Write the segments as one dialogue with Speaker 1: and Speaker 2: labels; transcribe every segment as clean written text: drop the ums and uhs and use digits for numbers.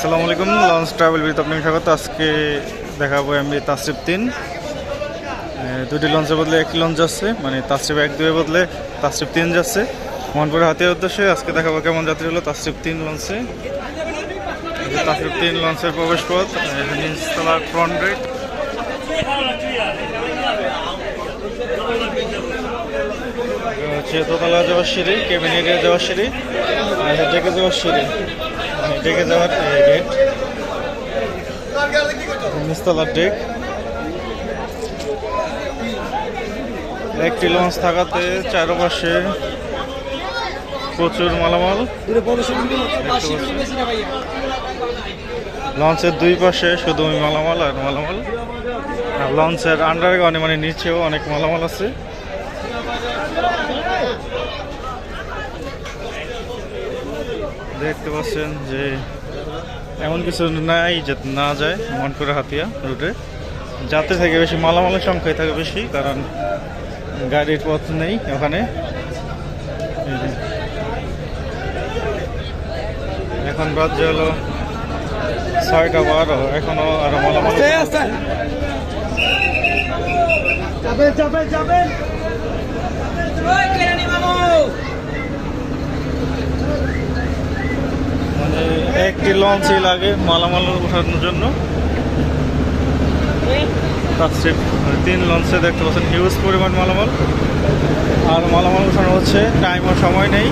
Speaker 1: আসসালামু আলাইকুম, launch travel বিথ আপনাকে স্বাগত। আজকে দেখাবো আমি তাসরিফ 3। দুটি লঞ্চের বদলে একটি লঞ্চ যাচ্ছে, মানে তাসরিফ 1-2 এর বদলে তাসরিফ 3 যাচ্ছে মনপুরে হাতিয়ার উদ্দেশ্যে। আজকে দেখাবো কেমন যাত্রী হলো তাসরিফ 3 লঞ্চে। তাসরিফ 3 লঞ্চের প্রবেশ পথ, নিচতলার ফ্রন্ট গেট। হচ্ছে দোতলা যাওয়ার সিঁড়ি, কেবিন এরিয়া যাওয়ার সিঁড়ি, ডেকে যাওয়ার সিঁড়ি, মানে ডেকে যাওয়ার গেট, নিচতলার ডেক। একটি লঞ্চ থাকাতে চারপাশে প্রচুর মালামাল। লঞ্চের দুই পাশে শুধু মালামাল আর মালামাল। আর লঞ্চের আন্ডারগ্রাউন্ডে মানে নিচেও অনেক মালামাল আছে। দেখতে পাচ্ছেন যে এমন কিছু নাই যে না যায় মনপুরে হাতিয়া রুটে। যাতে থাকে বেশি, মালামালের সংখ্যাই থাকে বেশি, কারণ গাড়ির পথ নেই ওখানে। এখন বাজে হলো 6:12, এখনো আরো মালামাল। মানে একটি লঞ্চই লাগে মালামাল উঠানোর জন্য। তাসরিফ 3 লঞ্চে দেখতে পাচ্ছেন হিউজ পরিমাণ মালামাল। আর মালামাল উঠানো হচ্ছে, টাইম ও সময় নেই।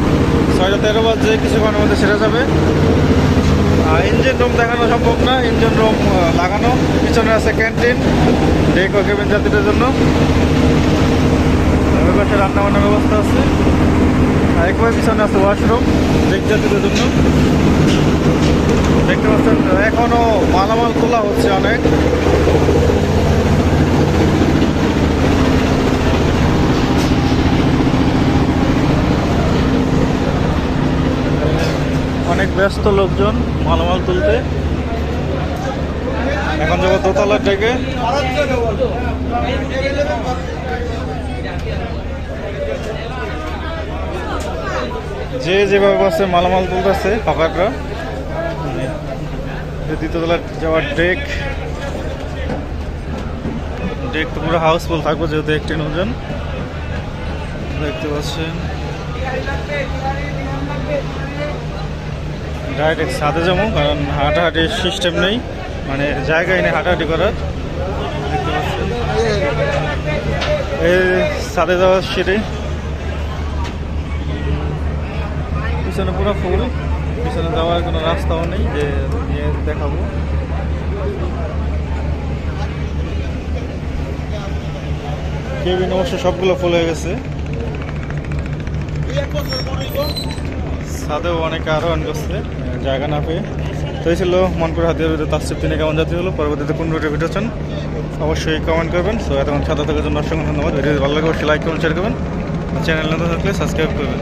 Speaker 1: 6:13 বাজে, কিছুক্ষণের মধ্যে ছেড়ে যাবে। ইঞ্জিন রুম দেখানো সম্ভব না, ইঞ্জিন রুম লাগানো। পিছনে আছে ক্যান্টিন, ডেক ও কেবিন যাত্রীদের জন্য। ওই পাশে রান্নাবান্নার ব্যবস্থা আছে। আর একবার পিছনে আছে ওয়াশরুম, ডেক যাত্রীদের জন্য। দেখতে পাচ্ছেন এখনো মালামাল তোলা হচ্ছে অনেক। অনেক ব্যস্ত লোকজন মালামাল তুলতে। এখন যাবো দোতলার ডেকে। যে যেভাবে পাচ্ছে মালামাল তুলতেছে হকাররা। দ্বিতীয়তলার যাওয়ার ডেক তো পুরো হাউসফুল থাকবো, যেহেতু একটি নৌযান। দেখতে পাচ্ছেন ডাইরেক্ট ছাদে যাবো, কারণ হাঁটাহাঁটির সিস্টেম নেই, মানে জায়গায় নেই হাঁটাহাঁটি করার। দেখতে পাচ্ছেন এই ছাদে যাওয়ার সিঁড়ি। পিছনে পুরো ফুল, পিছনে যাওয়ার কোনো রাস্তাও নেই যে নিয়ে দেখাবো। কেবিন অবশ্য সবগুলো ফুল হয়ে গেছে। ছাদেও অনেকে আরোহণ করছে জায়গা না পেয়ে। তো এই ছিল মনপুর হাতিয়ার রুটে তাসরিফ 3 কেমন যাত্রী হলো। পরবর্তীতে কোন রুটে ভিডিও চান অবশ্যই কমেন্ট করবেন। সো এতক্ষণ সাথে থাকার জন্য অসংখ্য ধন্যবাদ। ভিডিও ভালো লাগে অবশ্যই লাইক করুন, শেয়ার করবেন। চ্যানেল নতুন থাকলে সাবস্ক্রাইব করবেন।